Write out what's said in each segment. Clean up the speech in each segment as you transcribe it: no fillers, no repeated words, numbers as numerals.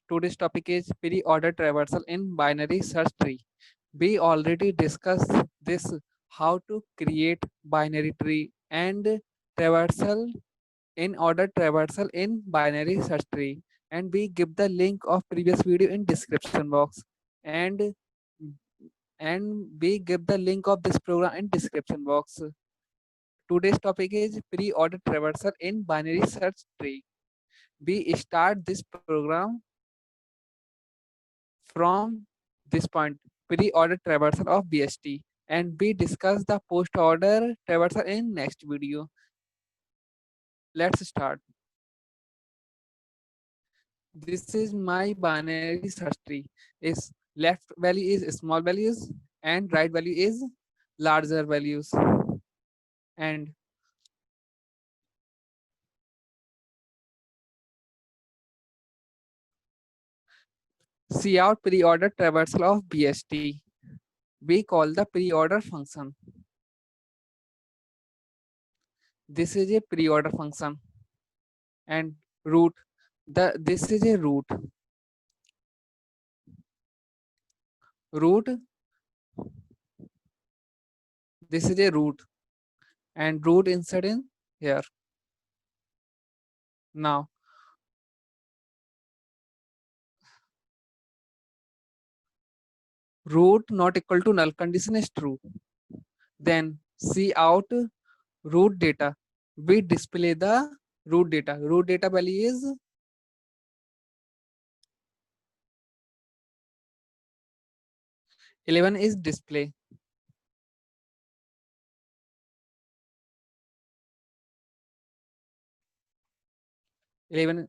Today's topic is pre-order traversal in binary search tree. We already discussed this, how to create binary tree and traversal in order traversal in binary search tree, and we give the link of previous video in description box, and we give the link of this program in description box. Today's topic is pre-order traversal in binary search tree. We start this program from this point, pre-order traversal of BST, and we discuss the post-order traversal in next video. Let's start. This is my binary search tree. Is left value is small values and right value is larger values. And cout pre-order traversal of BST. We call the pre-order function. This is a pre-order function. And root, this is a root. This is a root, and root inside in here. Now root not equal to null condition is true, then cout root data. We display the root data. Root data value is 11 is display. Eleven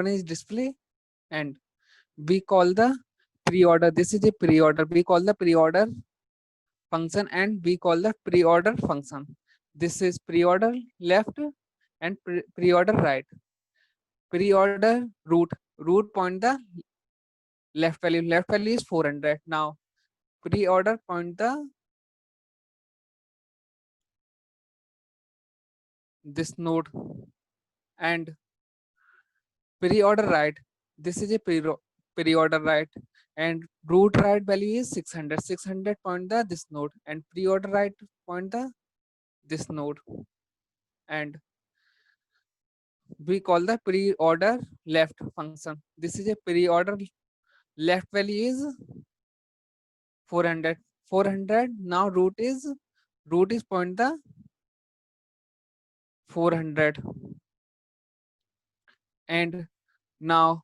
is display, and we call the pre-order. This is a pre-order. We call the pre-order function, and we call the pre-order function. This is pre-order left and pre-order right. Pre-order root point the left value is 400. Now pre-order point the this node, and pre-order right, this is a pre-order right, and root right value is 600 point the this node, and pre-order right point the this node, and we call the pre-order left function. This is a pre-order left value is 400. Now root is point the 400, and now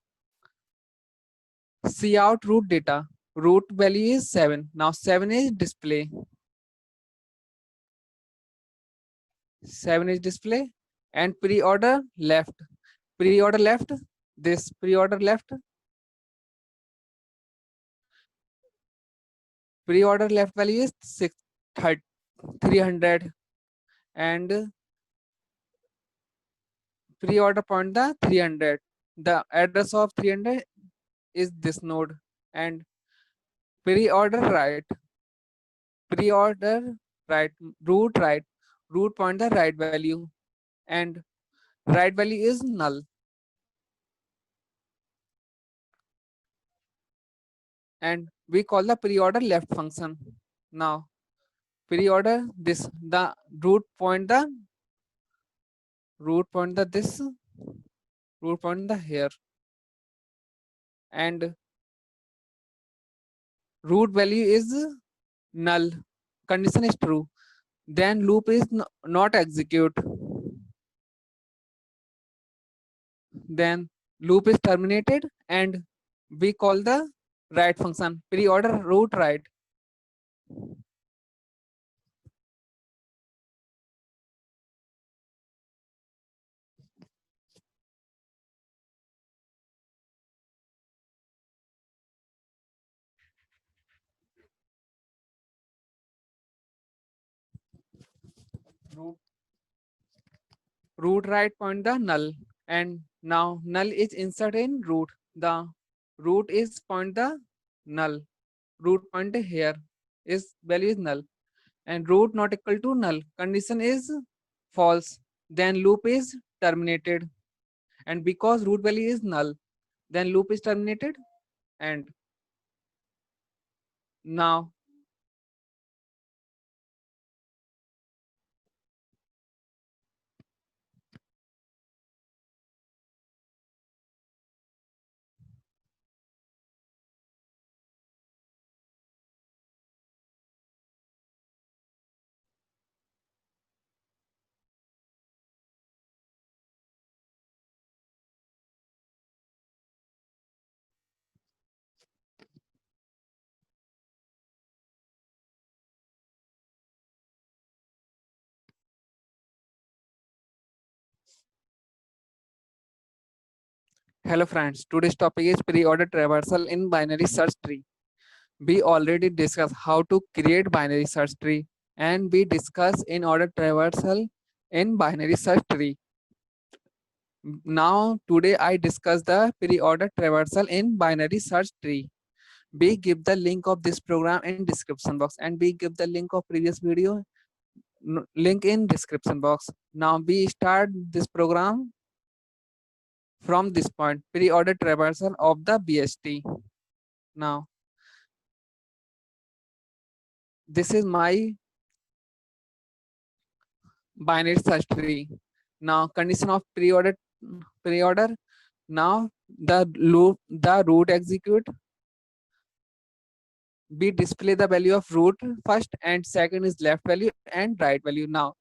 cout root data. Root value is 7. Now 7 is display. 7 is display, and pre-order left. Pre-order left. This pre-order left. Pre-order left value is 300, and pre-order point the 300. The address of 300 is this node, and pre-order right. Pre-order right. Root point the right value, and right value is null, and we call the pre-order left function. Now pre-order this, the root point the this, root point the here, and root value is null, condition is true, then loop is not execute, then loop is terminated, and we call the right function, pre-order root right. Root right point the null, and now null is inserted in root. The root is point the null, root point here is value is null, and root not equal to null, condition is false, then loop is terminated. And because root value is null, then loop is terminated. And now hello friends, today's topic is pre-order traversal in binary search tree. We already discussed how to create binary search tree, and we discussed in order traversal in binary search tree. Now today I discuss the pre-order traversal in binary search tree. We give the link of this program in description box, and we give the link of previous video link in description box. Now we start this program from this point, pre-order traversal of the BST. Now this is my binary search tree. Now condition of pre-order. Now the root execute. We display the value of root first, and second is left value and right value. Now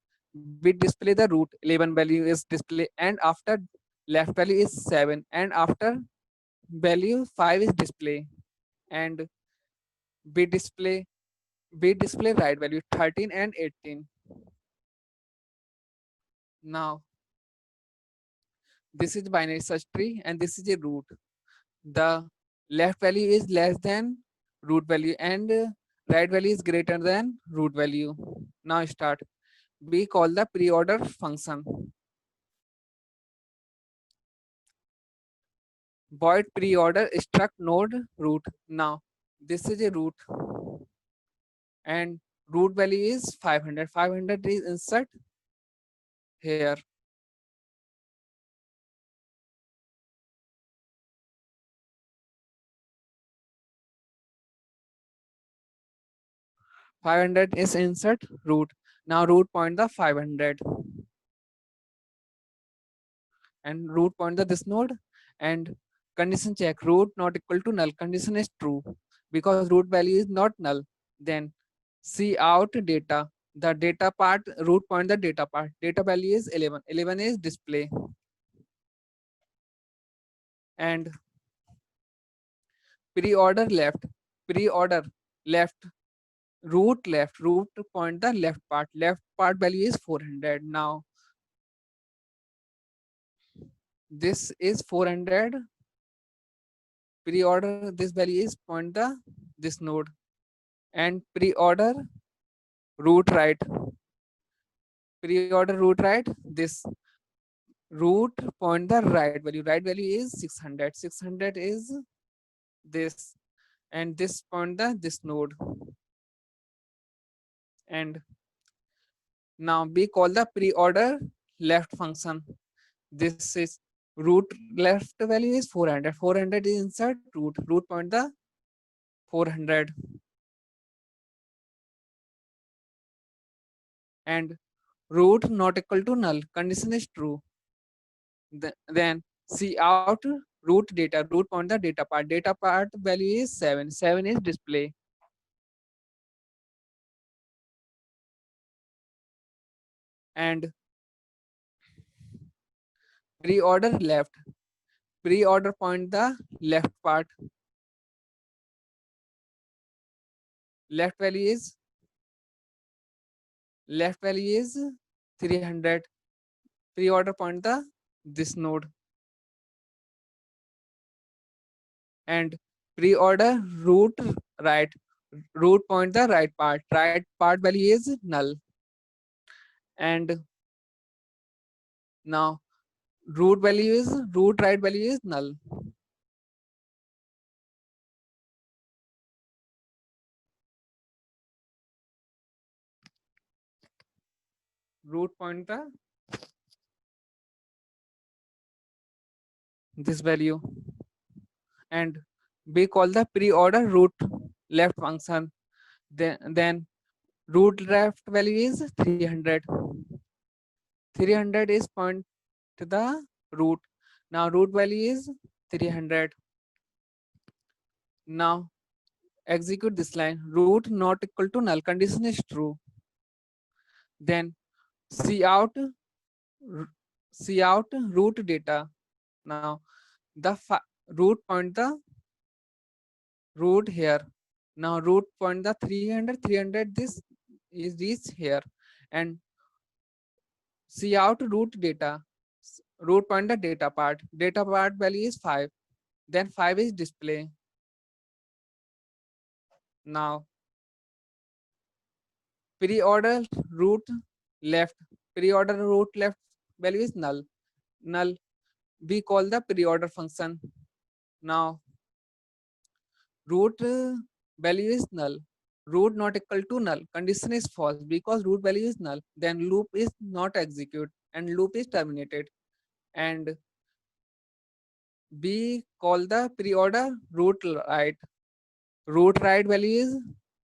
we display the root 11 value is display, and after left value is 7, and after value 5 is display, and we display right value 13 and 18. Now this is binary search tree, and this is a root. The left value is less than root value, and right value is greater than root value. Now start. We call the pre-order function. Void pre-order struct node root. Now this is a root, and root value is 500. 500 is insert here. 500 is insert root. Now root point the 500, and root point the this node, and condition check root not equal to null. Condition is true because root value is not null. Then see out data. The data part, root point the data part. Data value is 11. 11 is display, and pre-order left. Pre-order left. Root point the left part. Left part value is 400. Now this is 400. Pre-order this value is point the this node, and pre-order root right. Pre-order root right. This root point the right value. Right value is 600. 600 is this, and this point the this node. And now we call the pre-order left function. This is root left value is 400. 400 is inside root. Root point the 400, and root not equal to null. Condition is true. Then see out root data. Root point the data part. Data part value is 7. 7 is display, and pre-order left. Pre-order point the left part. Left value is 300. Pre-order point the this node, and pre-order root right. Root point the right part. Right part value is null, and now root right value is null. root point the this value, and we call the pre-order root left function. Then root left value is 300. 300 is point to the root. Now root value is 300. Now execute this line. Root not equal to null. Condition is true. Then cout cout root data. Now the root point the root here. Now root point the 300. 300 this is this here, and cout root data. Root point the data part. Data part value is 5. Then 5 is display. Now pre-order root left. Pre-order root left value is null. Null. We call the pre-order function. Now root value is null. Root not equal to null. Condition is false because root value is null. Then loop is not execute and loop is terminated. And we call the pre-order root right. Root right value is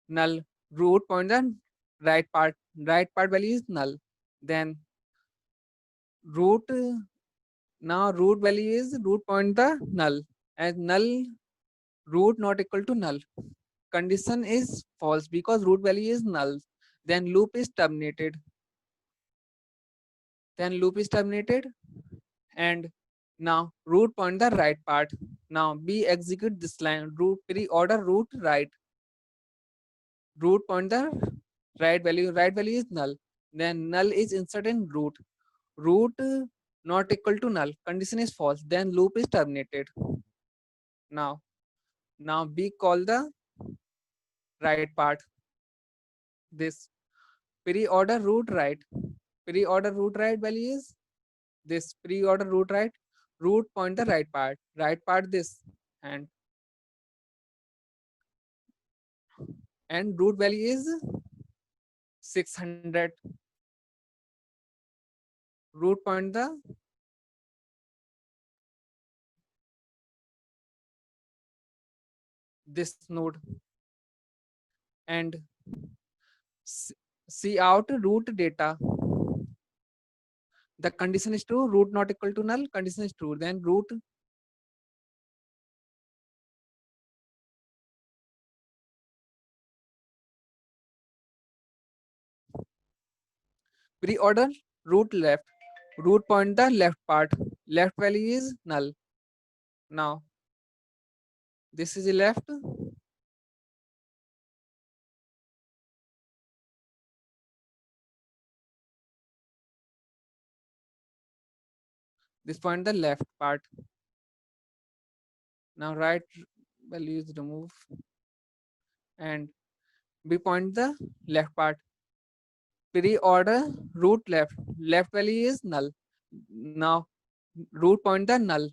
null. Root point the right part. Right part value is null. Then root now root value is root point the null, and null root not equal to null. Condition is false because root value is null. Then loop is terminated. And now root point the right part. Now we execute this line. Root pre-order root right. Root point the right value. Right value is null. Then null is inserted in root. Root not equal to null. Condition is false. Then loop is terminated. Now we call the right part. This pre-order root right. Pre-order root right value is this. Pre-order root right. Root point the right part. Right part this, and root value is 600. Root point the this node, and cout root data. The condition is true. Root not equal to null. Condition is true. Then root pre-order root left. Root point the left part. Left value is null. Now this is left. This point the left part. Now right value is remove, and we point the left part. Pre-order root left. Left value is null. Now root point the null,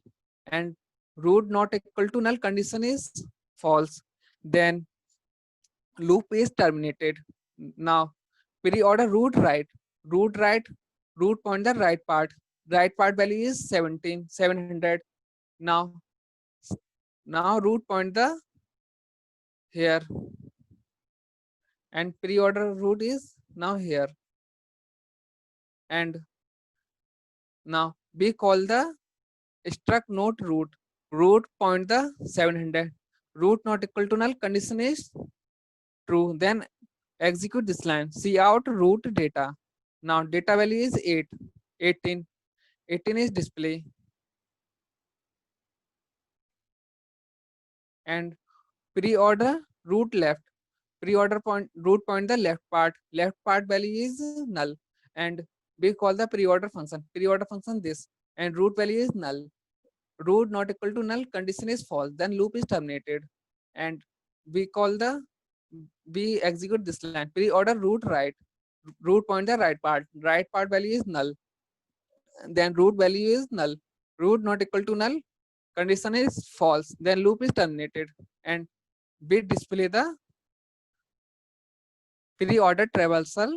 and root not equal to null. Condition is false. Then loop is terminated. Now pre-order root right. Root right. Root point the right part. Right part value is 700. Now root point the here, and pre-order root is now here. And now we call the struct node root. Root point the 700. Root not equal to null. Condition is true. Then execute this line. Cout root data. Now data value is 8. 18. 18 is display. And pre-order root left. Pre-order point root point the left part. Left part value is null. And we call the pre-order function. Pre-order function this. And root value is null. Root not equal to null. Condition is false. Then loop is terminated. And we execute this line. Pre-order root right. Root point the right part. Right part value is null. Then root value is null. Root not equal to null. Condition is false. Then loop is terminated. And we display the pre-order traversal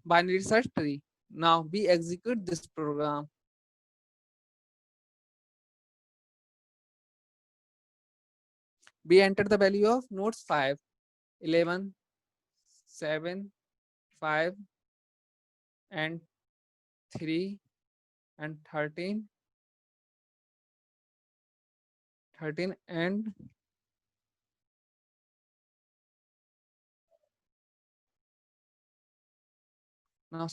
binary search tree. Now we execute this program. We enter the value of nodes 5, 11, 7, 5, and 3, and 13, 13, and now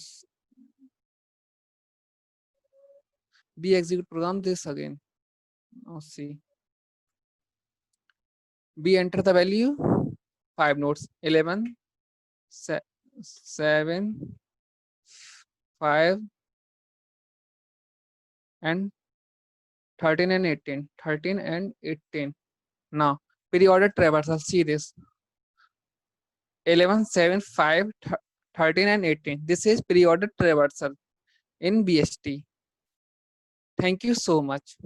we execute program this again. Now see, we enter the value 5 nodes, 11, 7, 5, and 13 and 18, 13 and 18. Now periodic traversal, see this, 11, 7, 5, 13 and 18. This is periodic traversal in BST. Thank you so much.